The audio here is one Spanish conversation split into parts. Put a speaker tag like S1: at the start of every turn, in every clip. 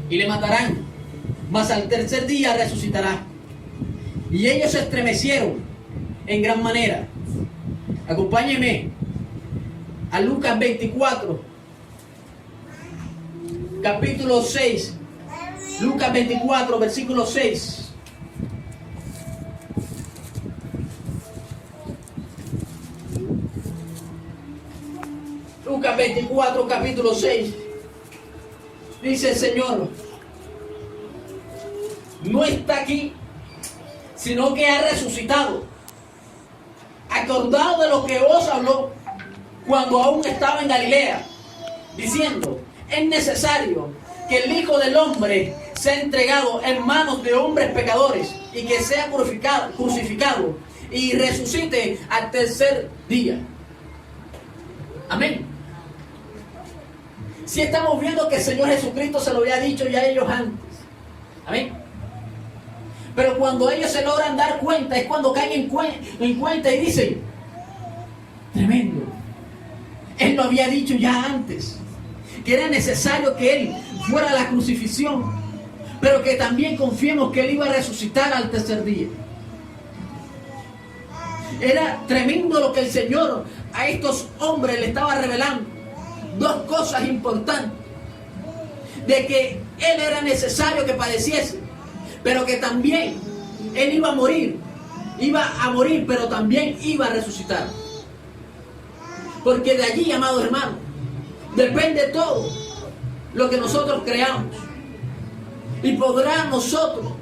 S1: y le matarán, mas al tercer día resucitará. Y ellos se estremecieron en gran manera. Acompáñenme a Lucas 24, capítulo 6. Lucas 24, versículo 6. Lucas 24, capítulo 6. Dice el Señor: no está aquí, sino que ha resucitado. Acordado de lo que os habló cuando aún estaba en Galilea, diciendo: es necesario que el Hijo del Hombre sea entregado en manos de hombres pecadores y que sea crucificado y resucite al tercer día. Amén. Si estamos viendo que el Señor Jesucristo se lo había dicho ya a ellos antes. Amén. Pero cuando ellos se logran dar cuenta, es cuando caen en cuenta y dicen: tremendo. Él lo había dicho ya antes, que era necesario que Él fuera a la crucifixión, pero que también confiemos que Él iba a resucitar al tercer día. Era tremendo lo que el Señor a estos hombres le estaba revelando. Dos cosas importantes: de que Él era necesario que padeciese, pero que también Él iba a morir, pero también iba a resucitar. Porque de allí, amados hermanos, depende todo lo que nosotros creamos, y podrá nosotros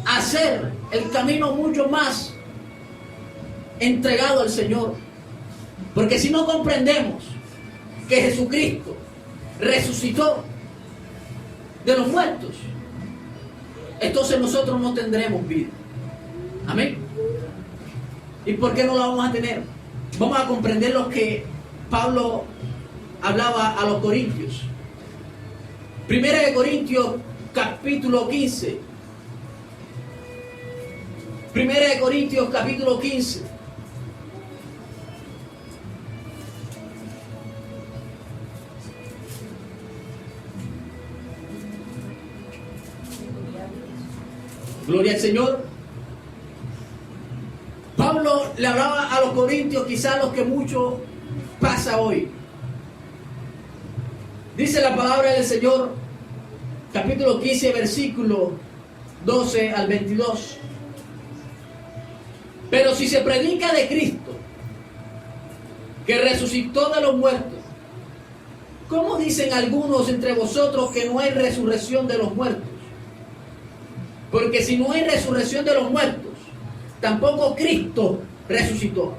S1: hacer el camino mucho más entregado al Señor. Porque si no comprendemos que Jesucristo resucitó de los muertos, entonces nosotros no tendremos vida. Amén. ¿Y por qué no la vamos a tener? Vamos a comprender lo que Pablo hablaba a los corintios. Primera de Corintios capítulo 15. Primera de Corintios capítulo 15. Gloria al Señor. Pablo le hablaba a los corintios, quizás los que mucho pasa hoy. Dice la palabra del Señor, capítulo 15, versículo 12 al 22. Pero si se predica de Cristo, que resucitó de los muertos, ¿cómo dicen algunos entre vosotros que no hay resurrección de los muertos? Porque si no hay resurrección de los muertos, tampoco Cristo resucitó.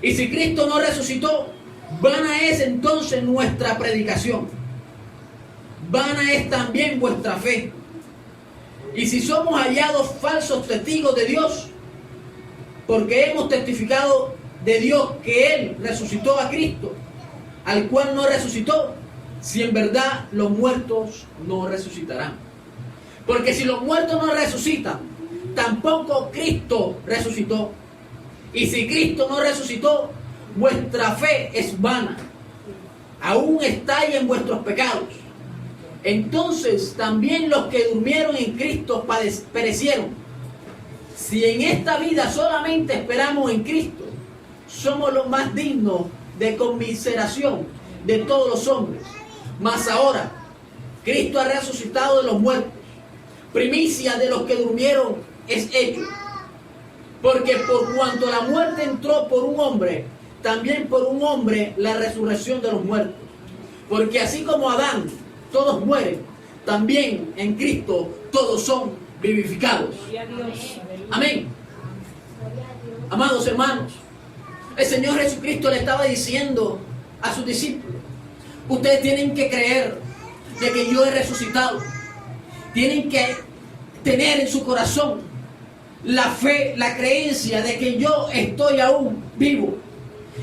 S1: Y si Cristo no resucitó, vana es entonces nuestra predicación, vana es también vuestra fe. Y si somos hallados falsos testigos de Dios, porque hemos testificado de Dios que Él resucitó a Cristo, al cual no resucitó, si en verdad los muertos no resucitarán. Porque si los muertos no resucitan, tampoco Cristo resucitó. Y si Cristo no resucitó, vuestra fe es vana. Aún estáis en vuestros pecados. Entonces también los que durmieron en Cristo perecieron. Si en esta vida solamente esperamos en Cristo, somos los más dignos de conmiseración de todos los hombres. Mas ahora, Cristo ha resucitado de los muertos, primicia de los que durmieron es hecho. Porque por cuanto la muerte entró por un hombre, también por un hombre la resurrección de los muertos. Porque así como Adán todos mueren, también en Cristo todos son vivificados. Amén. Amados hermanos, el Señor Jesucristo le estaba diciendo a sus discípulos: ustedes tienen que creer de que yo he resucitado. Tienen que tener en su corazón la fe, la creencia de que yo estoy aún vivo,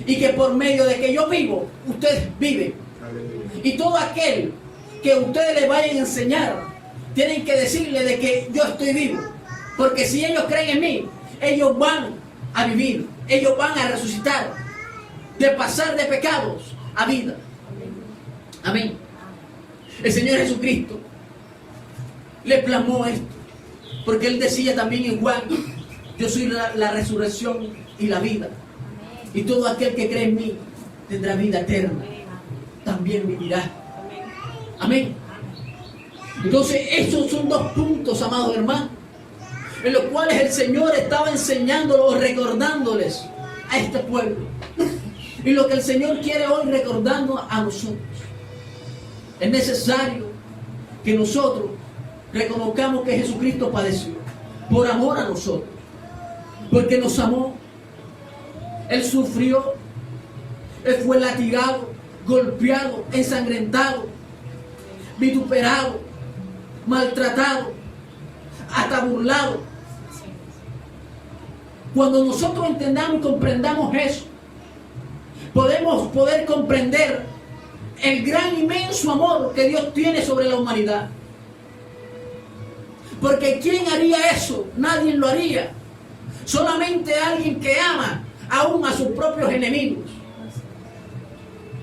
S1: y que por medio de que yo vivo, ustedes viven. Y todo aquel que ustedes le vayan a enseñar, tienen que decirle de que yo estoy vivo. Porque si ellos creen en mí, ellos van a vivir, ellos van a resucitar, de pasar de pecados a vida. Amén. El Señor Jesucristo le plasmó esto, porque Él decía también en Juan: yo soy la resurrección y la vida, y todo aquel que cree en mí tendrá vida eterna, también vivirá. Amén. Entonces esos son dos puntos, amados hermanos, en los cuales el Señor estaba enseñándolos, recordándoles a este pueblo, y lo que el Señor quiere hoy recordarnos a nosotros. Es necesario que nosotros reconozcamos que Jesucristo padeció por amor a nosotros, porque nos amó. Él sufrió, Él fue latigado, golpeado, ensangrentado, vituperado, maltratado, hasta burlado. Cuando nosotros entendamos y comprendamos eso, podemos poder comprender el gran inmenso amor que Dios tiene sobre la humanidad. Porque ¿quién haría eso? Nadie lo haría. Solamente alguien que ama aún a sus propios enemigos.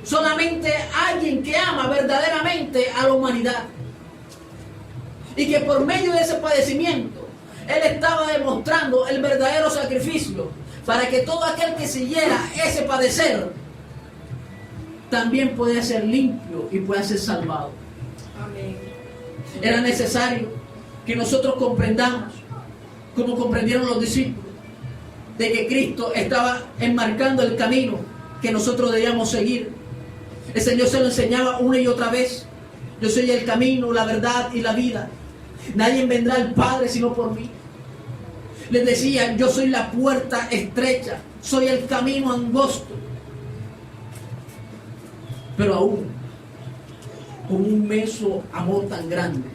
S1: Solamente alguien que ama verdaderamente a la humanidad. Y que por medio de ese padecimiento, Él estaba demostrando el verdadero sacrificio para que todo aquel que siguiera ese padecer también pueda ser limpio y pueda ser salvado.
S2: Amén.
S1: Era necesario que nosotros comprendamos, como comprendieron los discípulos, de que Cristo estaba enmarcando el camino que nosotros debíamos seguir. El Señor se lo enseñaba una y otra vez: yo soy el camino, la verdad y la vida. Nadie vendrá al Padre sino por mí. Les decía: yo soy la puerta estrecha, soy el camino angosto. Pero aún, con un inmenso amor tan grande,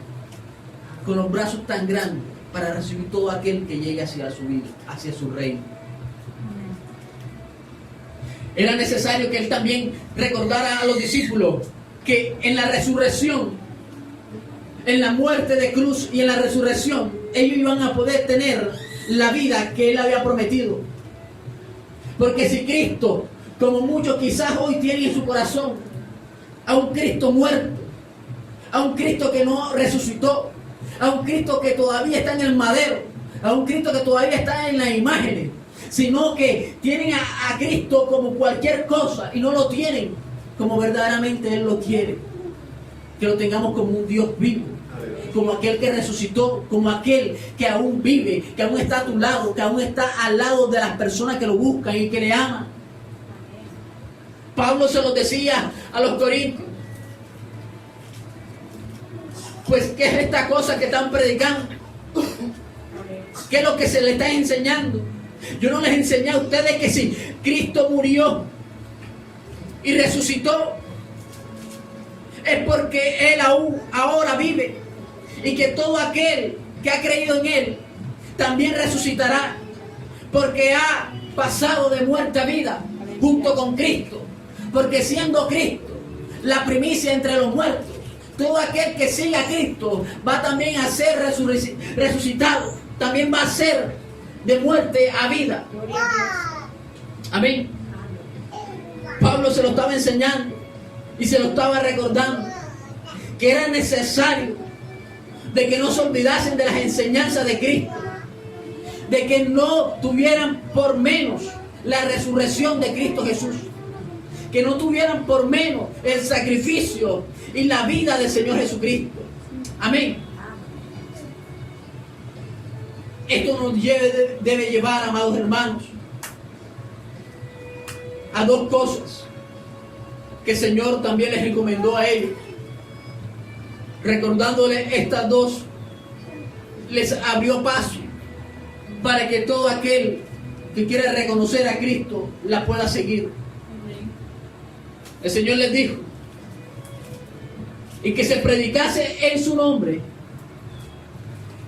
S1: con los brazos tan grandes, para recibir todo aquel que llegue hacia su vida, hacia su reino. Era necesario que Él también recordara a los discípulos que en la resurrección, en la muerte de cruz y en la resurrección, ellos iban a poder tener la vida que Él había prometido. Porque si Cristo, como muchos quizás hoy tienen en su corazón, a un Cristo muerto, a un Cristo que no resucitó, a un Cristo que todavía está en el madero, a un Cristo que todavía está en las imágenes, sino que tienen a Cristo como cualquier cosa y no lo tienen como verdaderamente Él lo quiere. Que lo tengamos como un Dios vivo, como aquel que resucitó, como aquel que aún vive, que aún está a tu lado, que aún está al lado de las personas que lo buscan y que le aman. Pablo se lo decía a los corintios: pues ¿qué es esta cosa que están predicando? ¿Qué es lo que se les está enseñando? Yo no les enseñé a ustedes que si Cristo murió y resucitó, es porque Él aún ahora vive, y que todo aquel que ha creído en Él también resucitará, porque ha pasado de muerte a vida junto con Cristo. Porque siendo Cristo la primicia entre los muertos, todo aquel que siga a Cristo va también a ser resucitado, también va a ser de muerte a vida. Amén. Pablo se lo estaba enseñando y se lo estaba recordando, que era necesario de que no se olvidasen de las enseñanzas de Cristo, de que no tuvieran por menos la resurrección de Cristo Jesús, que no tuvieran por menos el sacrificio y la vida del Señor Jesucristo. Amén. Esto nos debe llevar, amados hermanos, a dos cosas que el Señor también les encomendó a ellos. Recordándoles estas dos, les abrió paso para que todo aquel que quiera reconocer a Cristo la pueda seguir. El Señor les dijo: y que se predicase en su nombre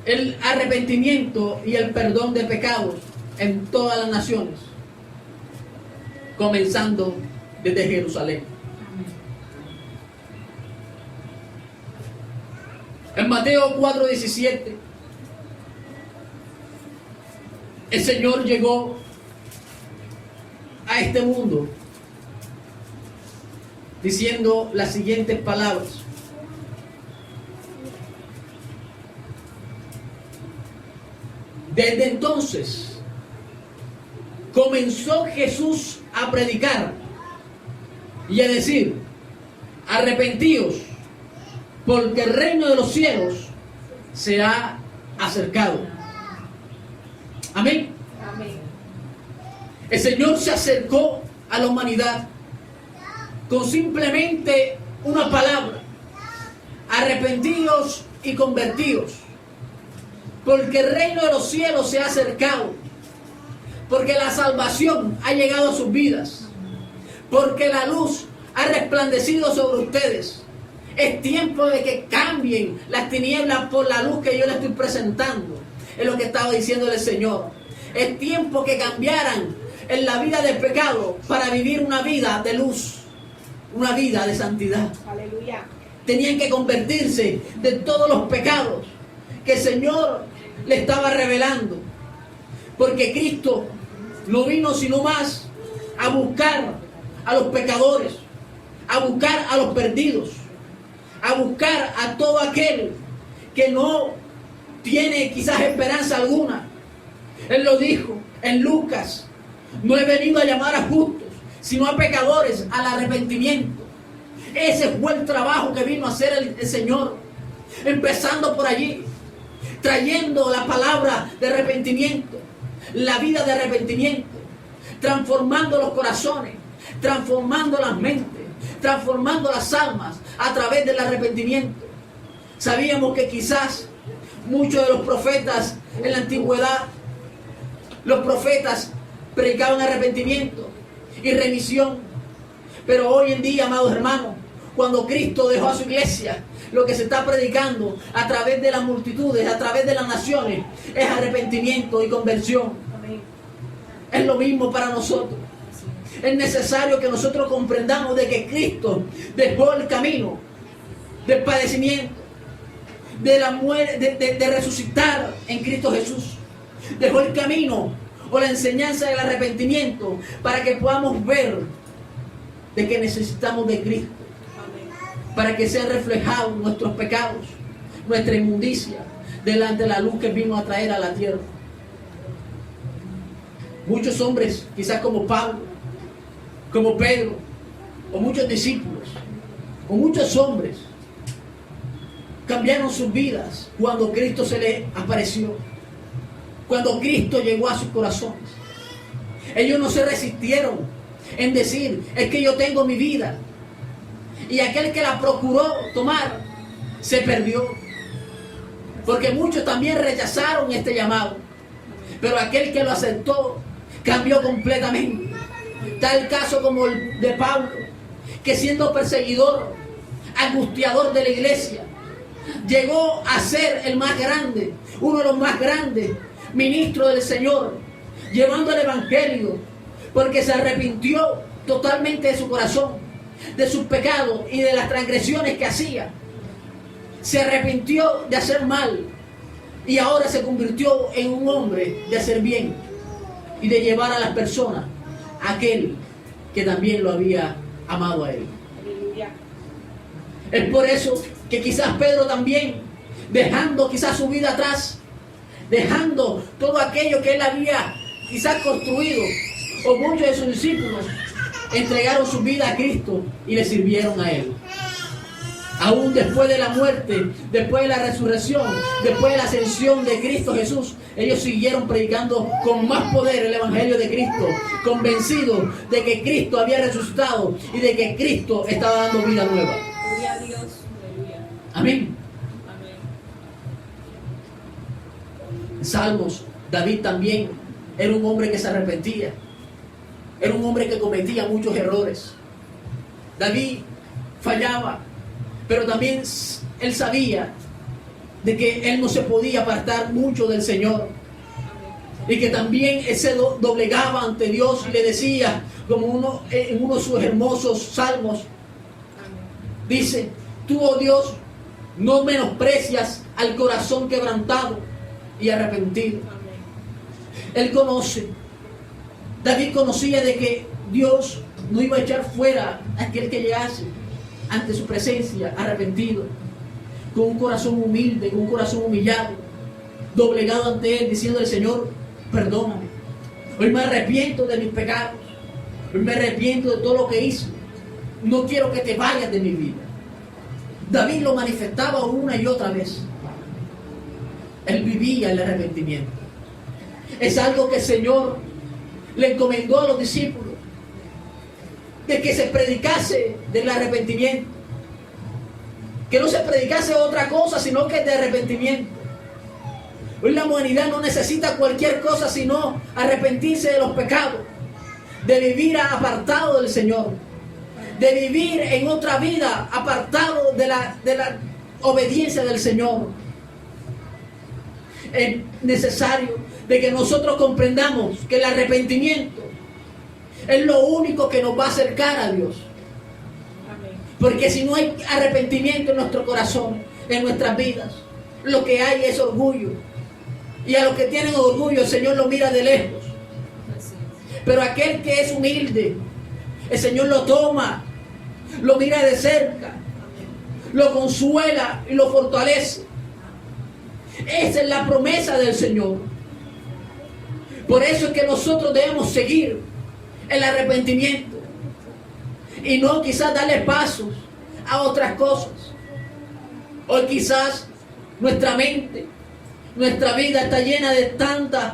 S1: el arrepentimiento y el perdón de pecados en todas las naciones, comenzando desde Jerusalén. En Mateo 4:17, el Señor llegó a este mundo diciendo las siguientes palabras: Desde entonces comenzó Jesús a predicar y a decir: arrepentíos, porque el reino de los cielos se ha acercado. Amén.
S2: Amén.
S1: El Señor se acercó a la humanidad con simplemente una palabra: arrepentíos y convertíos, porque el reino de los cielos se ha acercado, porque la salvación ha llegado a sus vidas, porque la luz ha resplandecido sobre ustedes. Es tiempo de que cambien las tinieblas por la luz que yo les estoy presentando. Es lo que estaba diciendo el Señor. Es tiempo que cambiaran en la vida del pecado para vivir una vida de luz, una vida de santidad.
S2: Aleluya.
S1: Tenían que convertirse de todos los pecados que el Señor le estaba revelando, porque Cristo no vino sino más a buscar a los pecadores, a buscar a los perdidos, a buscar a todo aquel que no tiene quizás esperanza alguna. Él lo dijo en Lucas: no he venido a llamar a justos, sino a pecadores al arrepentimiento. Ese fue el trabajo que vino a hacer el Señor, empezando por allí, trayendo la palabra de arrepentimiento, la vida de arrepentimiento, transformando los corazones, transformando las mentes, transformando las almas a través del arrepentimiento. Sabíamos que quizás muchos de los profetas en la antigüedad, los profetas predicaban arrepentimiento y remisión, pero hoy en día, amados hermanos, cuando Cristo dejó a su iglesia, lo que se está predicando a través de las multitudes, a través de las naciones, es arrepentimiento y conversión.
S2: Amén.
S1: Es lo mismo para nosotros. Es necesario que nosotros comprendamos de que Cristo dejó el camino del padecimiento, de la muerte, de resucitar en Cristo Jesús. Dejó el camino o la enseñanza del arrepentimiento para que podamos ver de que necesitamos de Cristo, para que sean reflejados nuestros pecados, nuestra inmundicia, delante de la luz que vino a traer a la tierra. Muchos hombres, quizás como Pablo, como Pedro, o muchos discípulos, o muchos hombres, cambiaron sus vidas cuando Cristo se les apareció, cuando Cristo llegó a sus corazones. Ellos no se resistieron en decir: es que yo tengo mi vida. Y aquel que la procuró tomar se perdió, porque muchos también rechazaron este llamado, pero aquel que lo aceptó cambió completamente. Tal caso como el de Pablo, que siendo perseguidor, angustiador de la iglesia, llegó a ser el más grande, uno de los más grandes ministros del Señor, llevando el evangelio, porque se arrepintió totalmente de su corazón, de sus pecados y de las transgresiones que hacía. Se arrepintió de hacer mal y ahora se convirtió en un hombre de hacer bien y de llevar a las personas a aquel que también lo había amado a él.
S2: Aleluya.
S1: Es por eso que quizás Pedro también, dejando quizás su vida atrás, dejando todo aquello que él había quizás construido, o muchos de sus discípulos entregaron su vida a Cristo y le sirvieron a él. Aún después de la muerte, después de la resurrección, después de la ascensión de Cristo Jesús, ellos siguieron predicando con más poder el evangelio de Cristo, convencidos de que Cristo había resucitado y de que Cristo estaba dando vida nueva.
S2: Gloria a Dios. Aleluya.
S1: Amén.
S2: Amén.
S1: En Salmos, David también era un hombre que se arrepentía. Era un hombre que cometía muchos errores. David fallaba, pero también él sabía de que él no se podía apartar mucho del Señor. Y que también él se doblegaba ante Dios y le decía, como en uno de sus hermosos salmos, dice: tú, oh Dios, no menosprecias al corazón quebrantado y arrepentido. Él conoce, David conocía de que Dios no iba a echar fuera a aquel que llegase ante su presencia arrepentido, con un corazón humilde, con un corazón humillado. doblegado ante Él, diciéndole: Señor, perdóname. Hoy me arrepiento de mis pecados. Hoy me arrepiento de todo lo que hice. No quiero que te vayas de mi vida. David lo manifestaba una y otra vez. Él vivía el arrepentimiento. Es algo que el Señor le encomendó a los discípulos, de que se predicase del arrepentimiento, que no se predicase otra cosa sino que de arrepentimiento. Hoy la humanidad no necesita cualquier cosa sino arrepentirse de los pecados, de vivir apartado del Señor, de vivir en otra vida apartado de la obediencia del Señor. Es necesario de que nosotros comprendamos que el arrepentimiento es lo único que nos va a acercar a Dios. Porque si no hay arrepentimiento en nuestro corazón, en nuestras vidas, lo que hay es orgullo. Y a los que tienen orgullo, el Señor lo mira de lejos. Pero aquel que es humilde, el Señor lo toma, lo mira de cerca, lo consuela y lo fortalece. Esa es la promesa del Señor. Por eso es que nosotros debemos seguir el arrepentimiento y no quizás darle pasos a otras cosas. Hoy quizás nuestra mente, nuestra vida está llena de tantas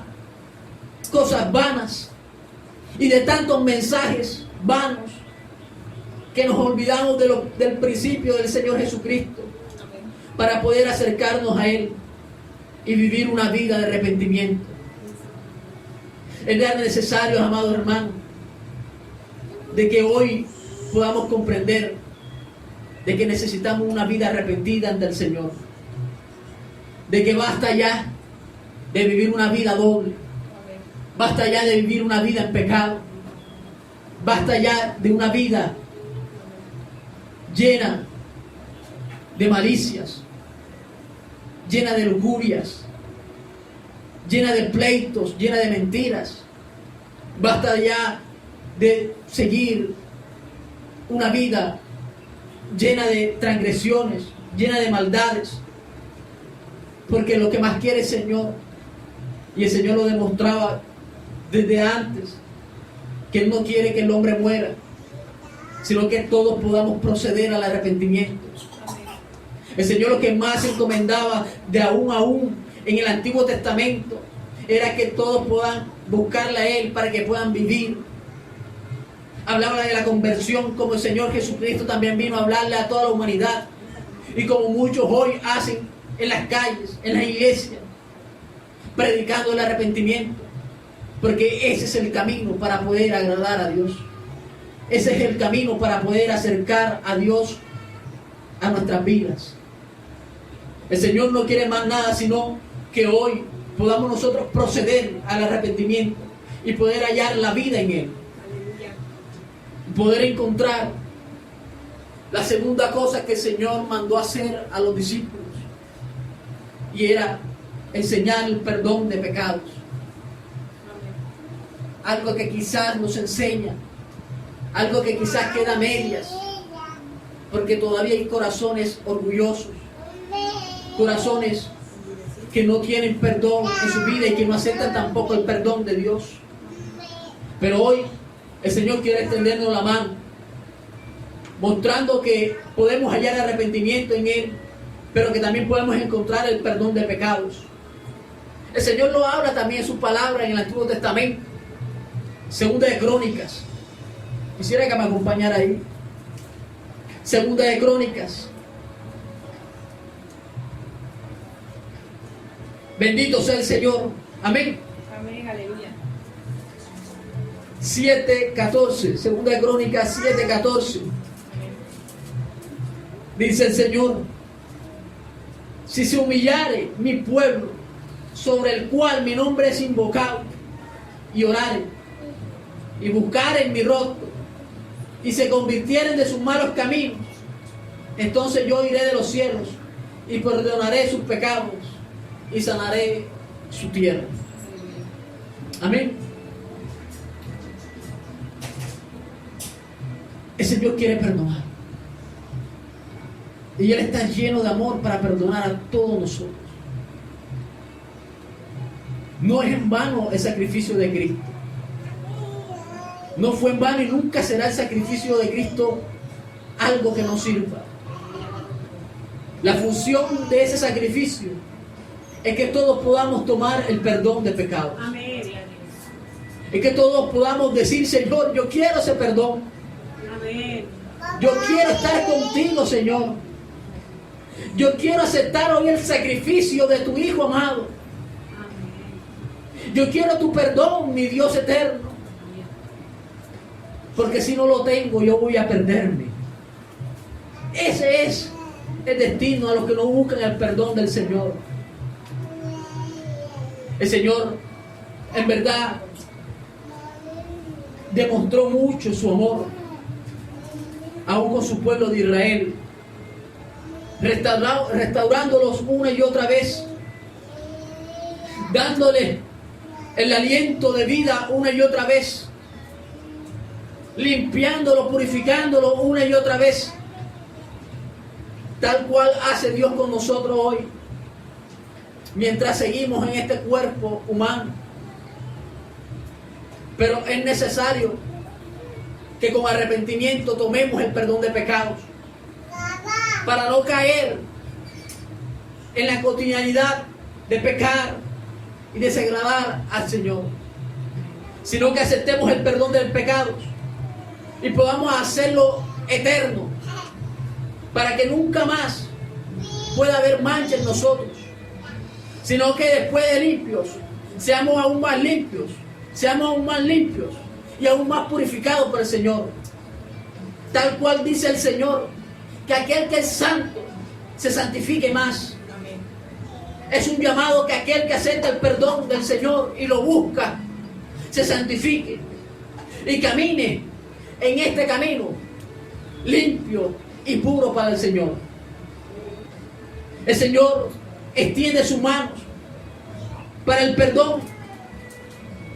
S1: cosas vanas y de tantos mensajes vanos que nos olvidamos del principio del Señor Jesucristo para poder acercarnos a Él y vivir una vida de arrepentimiento. Es necesario, amados hermanos, de que hoy podamos comprender de que necesitamos una vida arrepentida ante el Señor, de que basta ya de vivir una vida doble, basta ya de vivir una vida en pecado, basta ya de una vida llena de malicias, llena de lujurias, llena de pleitos, llena de mentiras. Basta ya de seguir una vida llena de transgresiones, llena de maldades, porque lo que más quiere el Señor, y el Señor lo demostraba desde antes, que Él no quiere que el hombre muera, sino que todos podamos proceder al arrepentimiento. El Señor lo que más encomendaba de aún en el Antiguo Testamento era que todos puedan buscarle a Él para que puedan vivir. Hablaba de la conversión, como el Señor Jesucristo también vino a hablarle a toda la humanidad, y como muchos hoy hacen en las calles, en las iglesias, predicando el arrepentimiento, porque ese es el camino para poder agradar a Dios. Ese es el camino para poder acercar a Dios a nuestras vidas. El Señor no quiere más nada sino que hoy podamos nosotros proceder al arrepentimiento y poder hallar la vida en Él. Poder encontrar la segunda cosa que el Señor mandó hacer a los discípulos, y era enseñar el perdón de pecados. Algo que quizás nos enseña, algo que quizás queda a medias, porque todavía hay corazones orgullosos, corazones que no tienen perdón en su vida y que no aceptan tampoco el perdón de Dios. Pero hoy el Señor quiere extendernos la mano, mostrando que podemos hallar arrepentimiento en Él, pero que también podemos encontrar el perdón de pecados. El Señor lo habla también en su palabra en el Antiguo Testamento, Segunda de Crónicas. Quisiera que me acompañara ahí. Segunda de Crónicas. Bendito sea el Señor. Amén.
S2: Amén, aleluya.
S1: 7:14. Segunda de Crónicas 7:14. Dice el Señor: si se humillare mi pueblo, sobre el cual mi nombre es invocado, y orare, y buscaren mi rostro, y se convirtieren de sus malos caminos, entonces yo iré de los cielos y perdonaré sus pecados y sanaré su tierra. Amén. El Señor quiere perdonar, y Él está lleno de amor para perdonar a todos nosotros. No es en vano el sacrificio de Cristo. No fue en vano y nunca será el sacrificio de Cristo algo que no sirva. La función de ese sacrificio es que todos podamos tomar el perdón de pecados.
S2: Amén.
S1: Es que todos podamos decir, Señor, yo quiero ese perdón.
S2: Amén.
S1: Yo quiero estar contigo, Señor. Yo quiero aceptar hoy el sacrificio de tu Hijo amado.
S2: Amén.
S1: Yo quiero tu perdón, mi Dios eterno. Porque si no lo tengo, yo voy a perderme. Ese es el destino a los que no buscan el perdón del Señor. El Señor, en verdad, demostró mucho su amor, aún con su pueblo de Israel, restaurándolos una y otra vez, dándole el aliento de vida una y otra vez, limpiándolo, purificándolo una y otra vez, tal cual hace Dios con nosotros hoy, mientras seguimos en este cuerpo humano. Pero es necesario que con arrepentimiento tomemos el perdón de pecados para no caer en la cotidianidad de pecar y desagradar al Señor, sino que aceptemos el perdón de pecados y podamos hacerlo eterno, para que nunca más pueda haber mancha en nosotros, sino que después de limpios seamos aún más limpios, seamos aún más limpios y aún más purificados por el Señor. Tal cual dice el Señor, que aquel que es santo se santifique más.
S2: Amén.
S1: Es un llamado que aquel que acepta el perdón del Señor y lo busca, se santifique y camine en este camino limpio y puro para el Señor. El Señor extiende sus manos para el perdón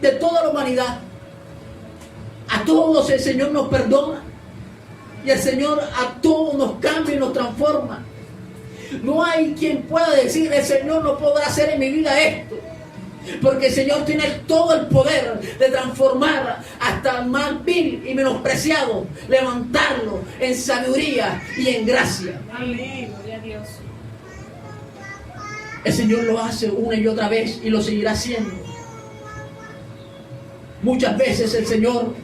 S1: de toda la humanidad. A todos el Señor nos perdona y el Señor a todos nos cambia y nos transforma. No hay quien pueda decir, el Señor no podrá hacer en mi vida esto, porque el Señor tiene todo el poder de transformar hasta el más vil y menospreciado, levantarlo en sabiduría y en gracia.
S2: Amén. Gloria a Dios.
S1: El Señor lo hace una y otra vez y lo seguirá haciendo. Muchas veces el Señor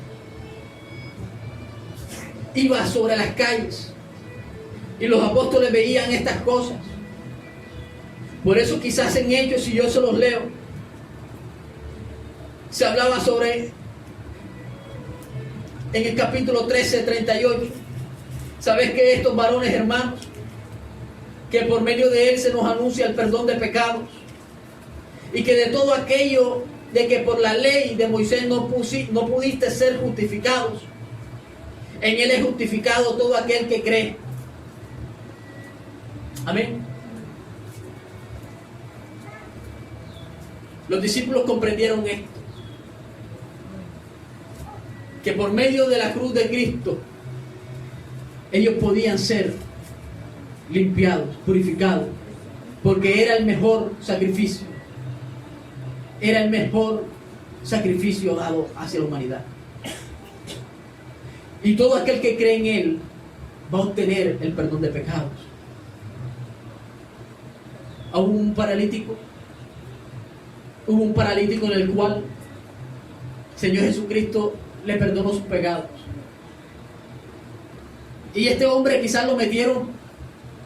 S1: iba sobre las calles y los apóstoles veían estas cosas. Por eso quizás en Hechos, si yo se los leo, se hablaba sobre, en el capítulo 13, 38, ¿sabes que estos varones hermanos, que por medio de él se nos anuncia el perdón de pecados, y que de todo aquello de que por la ley de Moisés no pudiste ser justificados, en él es justificado todo aquel que cree? Amén. Los discípulos comprendieron esto, que por medio de la cruz de Cristo ellos podían ser limpiados, purificados, porque era el mejor sacrificio, era el mejor sacrificio dado hacia la humanidad. Y todo aquel que cree en él va a obtener el perdón de pecados. Hubo un paralítico en el cual el Señor Jesucristo le perdonó sus pecados. Y este hombre quizás lo metieron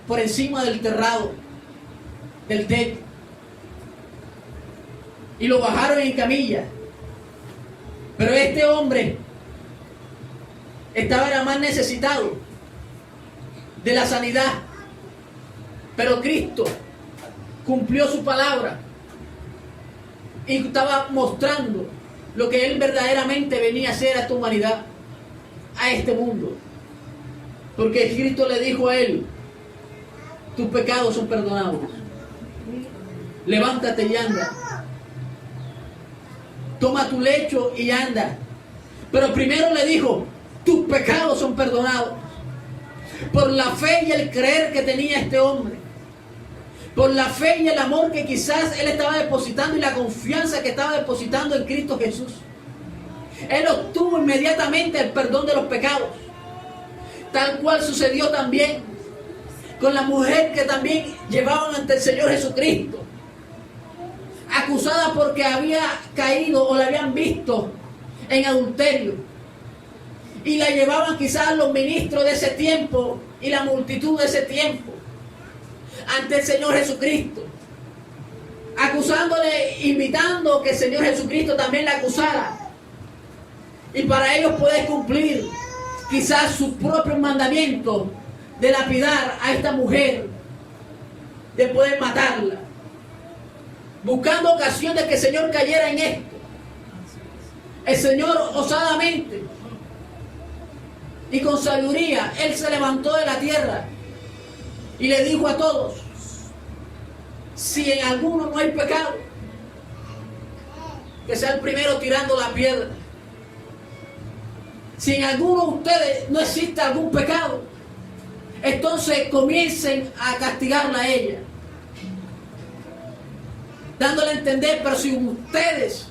S1: por encima del terrado, del techo, y lo bajaron en camilla. Pero este hombre estaba más necesitado de la sanidad. Pero Cristo cumplió su palabra y estaba mostrando lo que él verdaderamente venía a hacer a esta humanidad, a este mundo. Porque Cristo le dijo a él: tus pecados son perdonados, levántate y anda, toma tu lecho y anda. Pero primero le dijo: tus pecados son perdonados. Por la fe y el creer que tenía este hombre, por la fe y el amor que quizás él estaba depositando y la confianza que estaba depositando en Cristo Jesús, él obtuvo inmediatamente el perdón de los pecados. Tal cual sucedió también con la mujer que también llevaban ante el Señor Jesucristo, acusada porque había caído o la habían visto en adulterio, y la llevaban quizás los ministros de ese tiempo y la multitud de ese tiempo ante el Señor Jesucristo, acusándole, invitando que el Señor Jesucristo también la acusara, y para ellos poder cumplir quizás su propio mandamiento de lapidar a esta mujer, de poder matarla, buscando ocasión de que el Señor cayera en esto. El Señor osadamente y con sabiduría, Él se levantó de la tierra y le dijo a todos: si en alguno no hay pecado, que sea el primero tirando la piedra. Si en alguno de ustedes no existe algún pecado, entonces comiencen a castigarla a ella, dándole a entender, pero si ustedes,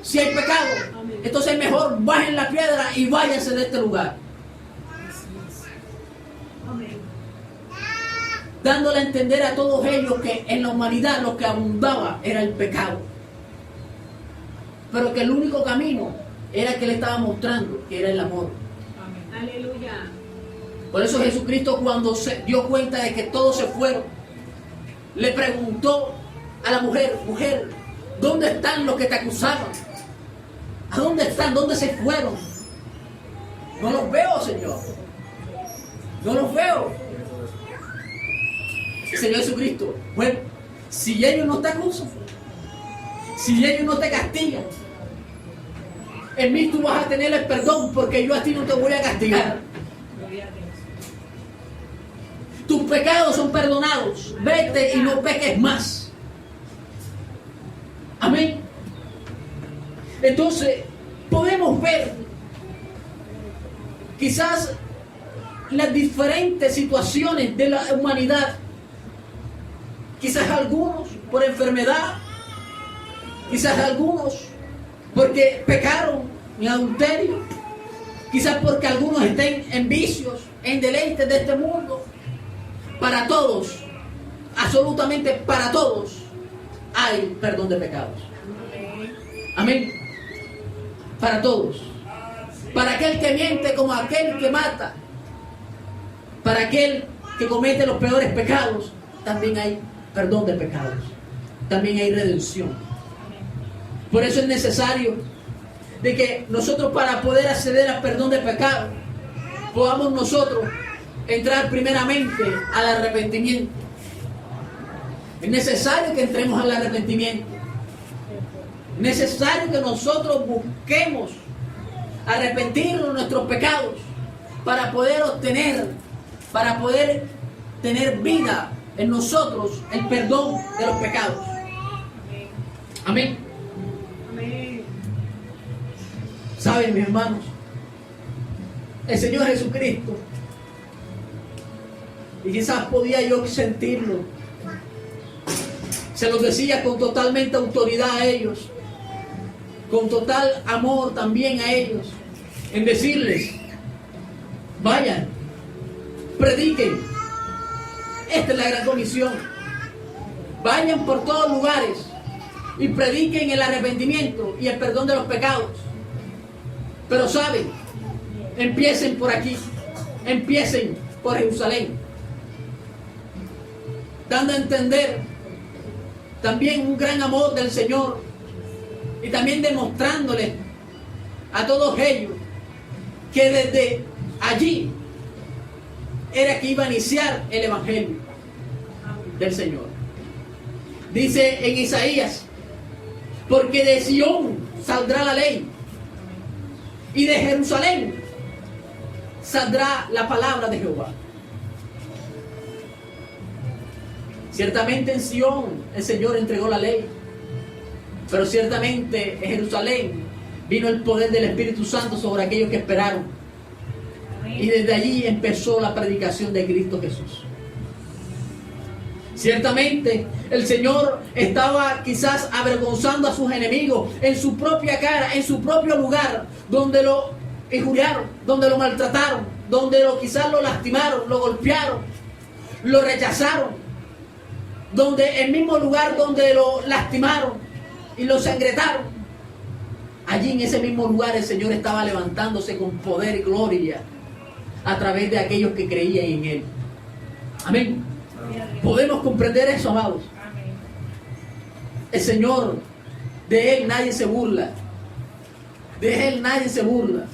S1: si hay pecado, entonces mejor bajen la piedra y váyanse de este lugar. Dándole a entender a todos ellos que en la humanidad lo que abundaba era el pecado, pero que el único camino era que le estaba mostrando, que era el amor.
S2: Aleluya.
S1: Por eso Jesucristo, cuando se dio cuenta de que todos se fueron, le preguntó a la mujer: mujer, ¿dónde están los que te acusaban? ¿A dónde están? ¿Dónde se fueron? No los veo, Señor. No los veo. Señor Jesucristo, bueno, si ellos no te acusan, si ellos no te castigan, en mí tú vas a tener el perdón, porque yo a ti no te voy a castigar. Tus pecados son perdonados. Vete y no peques más. Amén. Entonces, podemos ver quizás las diferentes situaciones de la humanidad. Quizás algunos por enfermedad, quizás algunos porque pecaron en adulterio, quizás porque algunos estén en vicios, en deleites de este mundo. Para todos, absolutamente para todos, hay perdón de pecados. Amén. Para todos. Para aquel que miente como aquel que mata, para aquel que comete los peores pecados, también hay perdón de pecados. También hay redención. Por eso es necesario de que nosotros, para poder acceder al perdón de pecados, podamos nosotros entrar primeramente al arrepentimiento. Es necesario que entremos al arrepentimiento. Es necesario que nosotros busquemos arrepentirnos de nuestros pecados para poder obtener, para poder tener vida en nosotros, el perdón de los pecados. Amén.
S2: Amén.
S1: ¿Saben, mis hermanos? El Señor Jesucristo, y quizás podía yo sentirlo, se los decía con totalmente autoridad a ellos, con total amor también a ellos, en decirles: vayan, prediquen. Esta es la gran comisión. Vayan por todos lugares y prediquen el arrepentimiento y el perdón de los pecados. Pero saben, empiecen por aquí, empiecen por Jerusalén, dando a entender también un gran amor del Señor, y también demostrándoles a todos ellos que desde allí era que iba a iniciar el evangelio del Señor. Dice en Isaías: porque de Sión saldrá la ley, y de Jerusalén saldrá la palabra de Jehová. Ciertamente en Sión el Señor entregó la ley, pero ciertamente en Jerusalén vino el poder del Espíritu Santo sobre aquellos que esperaron. Y desde allí empezó la predicación de Cristo Jesús. Ciertamente, el Señor estaba quizás avergonzando a sus enemigos en su propia cara, en su propio lugar, donde lo injuriaron, donde lo maltrataron, donde quizás lo lastimaron, lo golpearon, lo rechazaron, donde el mismo lugar donde lo lastimaron y lo sangretaron. Allí en ese mismo lugar el Señor estaba levantándose con poder y gloria a través de aquellos que creían en Él. Amén. ¿Podemos comprender eso, amados? El Señor, de Él nadie se burla. De Él nadie se burla.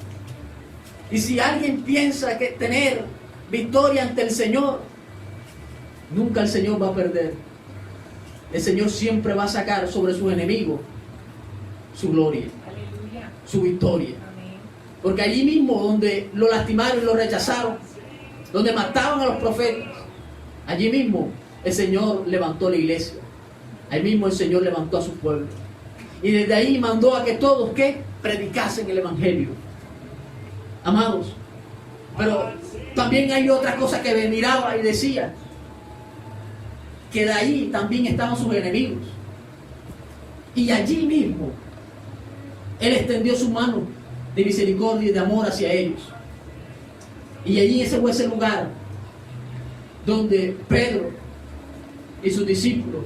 S1: Y si alguien piensa que tener victoria ante el Señor, nunca el Señor va a perder. El Señor siempre va a sacar sobre sus enemigos su gloria, su victoria. Porque allí mismo donde lo lastimaron y lo rechazaron, donde mataban a los profetas, allí mismo el Señor levantó la iglesia. Ahí mismo el Señor levantó a su pueblo. Y desde ahí mandó a que todos que predicasen el Evangelio. Amados, pero también hay otra cosa que miraba y decía que de ahí también estaban sus enemigos. Y allí mismo Él extendió su mano de misericordia y de amor hacia ellos. Y allí ese fue ese lugar donde Pedro y sus discípulos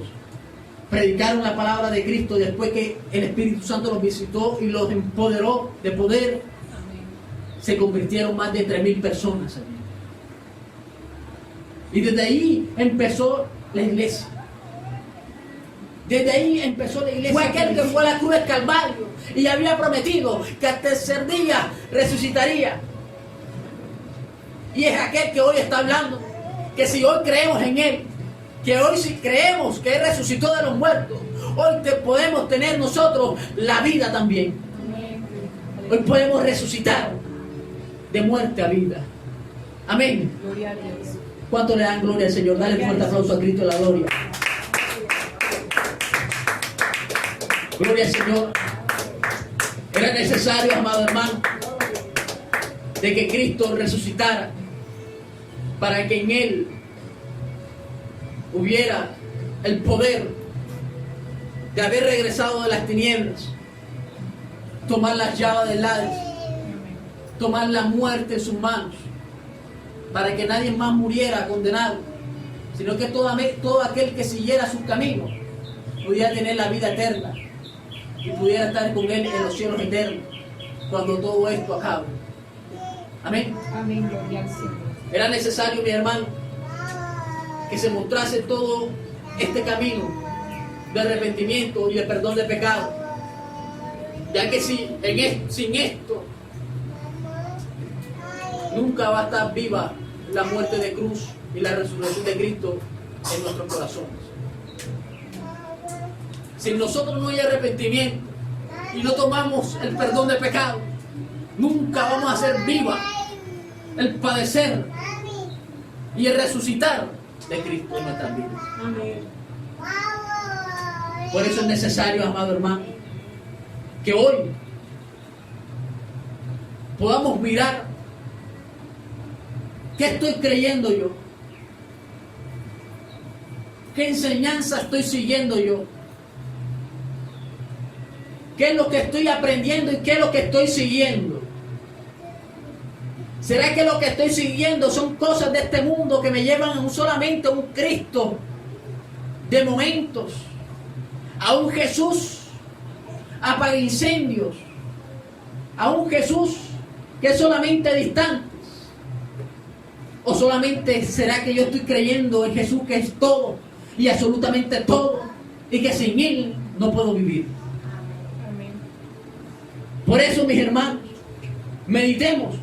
S1: predicaron la palabra de Cristo después que el Espíritu Santo los visitó y los empoderó de poder. Se convirtieron más de 3,000 personas allí. Y desde ahí empezó la iglesia. Desde ahí empezó la iglesia. Fue aquel que fue a la cruz del Calvario y había prometido que al tercer día resucitaría. Y es aquel que hoy está hablando, que si hoy creemos en Él, que hoy si creemos que Él resucitó de los muertos, hoy podemos tener nosotros la vida también. Hoy podemos resucitar de muerte a vida. Amén.
S2: Gloria a Dios.
S1: ¿Cuánto le dan gloria al Señor? Dale un fuerte aplauso a Cristo de la gloria. Gloria al Señor. Era necesario, amado hermano, de que Cristo resucitara para que en Él hubiera el poder de haber regresado de las tinieblas, tomar las llaves del Hades, tomar la muerte en sus manos, para que nadie más muriera condenado, sino que todo aquel que siguiera sus caminos pudiera tener la vida eterna y pudiera estar con Él en los cielos eternos cuando todo esto acabe. Amén.
S2: Amén, gloria al Señor.
S1: Era necesario, mi hermano, que se mostrase todo este camino de arrepentimiento y de perdón de pecado, ya que sin esto nunca va a estar viva la muerte de cruz y la resurrección de Cristo en nuestros corazones. Si en nosotros no hay arrepentimiento y no tomamos el perdón de pecado, nunca vamos a hacer viva el padecer y el resucitar de Cristo en nuestras vidas.
S2: Amén.
S1: Por eso es necesario, amado hermano, que hoy podamos mirar qué estoy creyendo yo, qué enseñanza estoy siguiendo yo, qué es lo que estoy aprendiendo y qué es lo que estoy siguiendo. ¿Será que lo que estoy siguiendo son cosas de este mundo que me llevan solamente a un Cristo de momentos, a un Jesús apaga incendios, a un Jesús que es solamente distante? ¿O solamente será que yo estoy creyendo en Jesús que es todo y absolutamente todo y que sin Él no puedo vivir?
S2: Amén.
S1: Por eso, mis hermanos, meditemos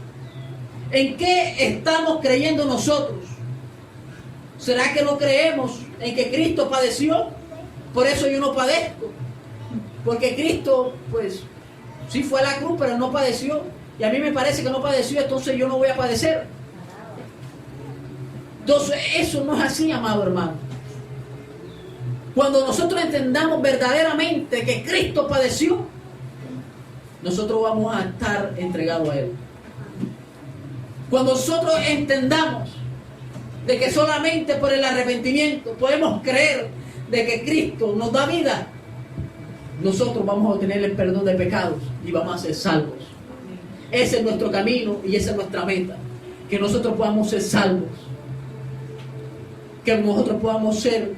S1: en qué estamos creyendo nosotros. ¿Será que no creemos en que Cristo padeció? Por eso yo no padezco. Porque Cristo, pues, sí fue a la cruz, pero no padeció. Y a mí me parece que no padeció, entonces yo no voy a padecer. Entonces, eso no es así, amado hermano. Cuando nosotros entendamos verdaderamente que Cristo padeció, nosotros vamos a estar entregados a Él. Cuando nosotros entendamos de que solamente por el arrepentimiento podemos creer de que Cristo nos da vida, nosotros vamos a obtener el perdón de pecados y vamos a ser salvos. Ese es nuestro camino y esa es nuestra meta. Que nosotros podamos ser salvos. Que nosotros podamos ser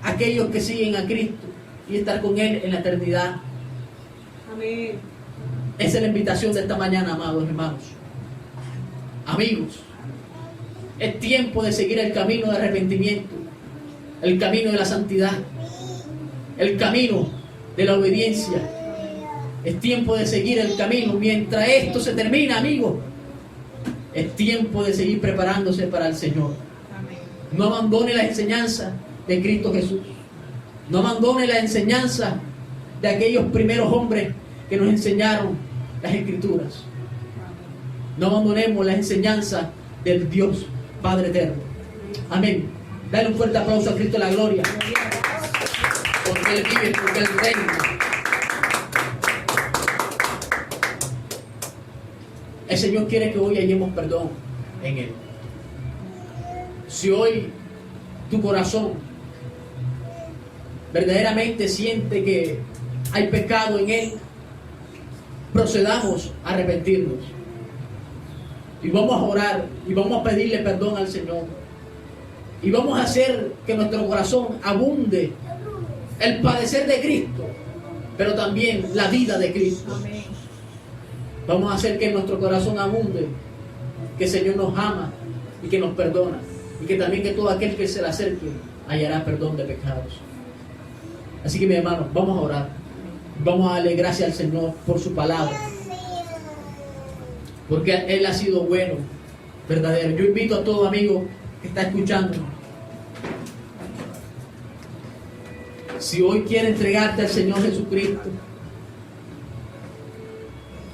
S1: aquellos que siguen a Cristo y estar con Él en la eternidad.
S2: Amén.
S1: Esa es la invitación de esta mañana, amados hermanos. Amigos, es tiempo de seguir el camino de arrepentimiento, el camino de la santidad, el camino de la obediencia. Es tiempo de seguir el camino. Mientras esto se termina, amigos, es tiempo de seguir preparándose para el Señor.
S2: Amén.
S1: No abandone la enseñanza de Cristo Jesús. No abandone la enseñanza de aquellos primeros hombres que nos enseñaron las Escrituras. No abandonemos la enseñanza del Dios Padre Eterno. Amén. Dale un fuerte aplauso a Cristo la gloria. Porque Él vive, porque Él reina. El Señor quiere que hoy hallemos perdón en Él. Si hoy tu corazón verdaderamente siente que hay pecado en Él, procedamos a arrepentirnos. Y vamos a orar y vamos a pedirle perdón al Señor. Y vamos a hacer que nuestro corazón abunde el padecer de Cristo, pero también la vida de Cristo.
S2: Amén.
S1: Vamos a hacer que en nuestro corazón abunde que el Señor nos ama y que nos perdona. Y que también que todo aquel que se le acerque hallará perdón de pecados. Así que, mis hermanos, vamos a orar. Vamos a darle gracias al Señor por su palabra. Porque Él ha sido bueno, verdadero. Yo invito a todo amigo que está escuchando. Si hoy quiere entregarte al Señor Jesucristo,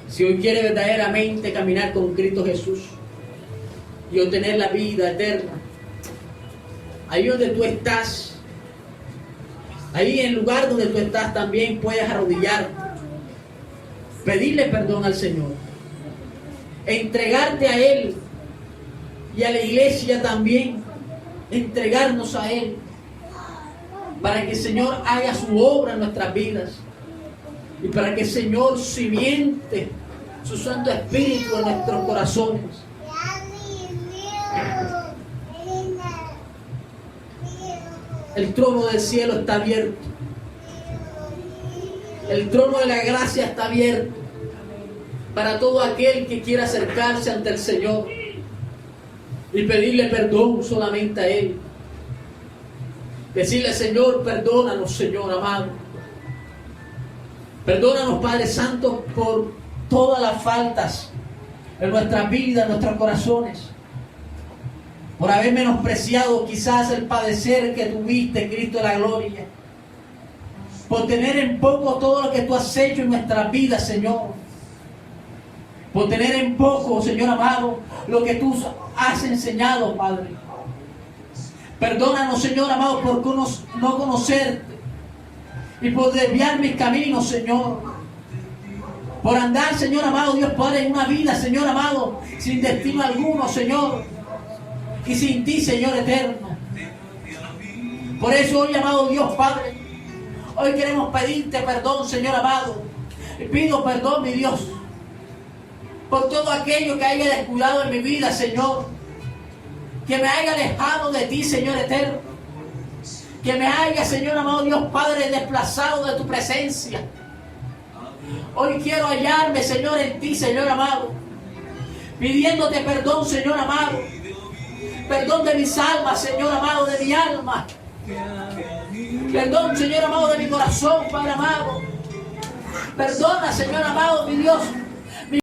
S1: si hoy quiere verdaderamente caminar con Cristo Jesús y obtener la vida eterna, ahí donde tú estás, ahí en el lugar donde tú estás también puedes arrodillarte, pedirle perdón al Señor, entregarte a Él y a la iglesia también, entregarnos a Él para que el Señor haga su obra en nuestras vidas y para que el Señor cimente su Santo Espíritu en nuestros corazones. El trono del cielo está abierto. El trono de la gracia está abierto para todo aquel que quiera acercarse ante el Señor y pedirle perdón solamente a Él. Decirle: Señor, perdónanos, Señor amado. Perdónanos, Padre Santo, por todas las faltas en nuestras vidas, en nuestros corazones. Por haber menospreciado quizás el padecer que tuviste, Cristo de la gloria. Por tener en poco todo lo que tú has hecho en nuestras vidas, Señor. Por tener en poco, Señor amado, lo que tú has enseñado, Padre. Perdónanos, Señor amado, por no conocerte y por desviar mis caminos, Señor. Por andar, Señor amado, Dios Padre, en una vida, Señor amado, sin destino alguno, Señor, y sin ti, Señor eterno. Por eso hoy, amado Dios Padre, hoy queremos pedirte perdón, Señor amado. Y pido perdón, mi Dios, por todo aquello que haya descuidado en mi vida, Señor. Que me haya alejado de ti, Señor eterno. Que me haya, Señor amado Dios Padre, desplazado de tu presencia. Hoy quiero hallarme, Señor, en ti, Señor amado. Pidiéndote perdón, Señor amado. Perdón de mis almas, Señor amado, de mi alma. Perdón, Señor amado, de mi corazón, Padre amado. Perdona, Señor amado, mi Dios,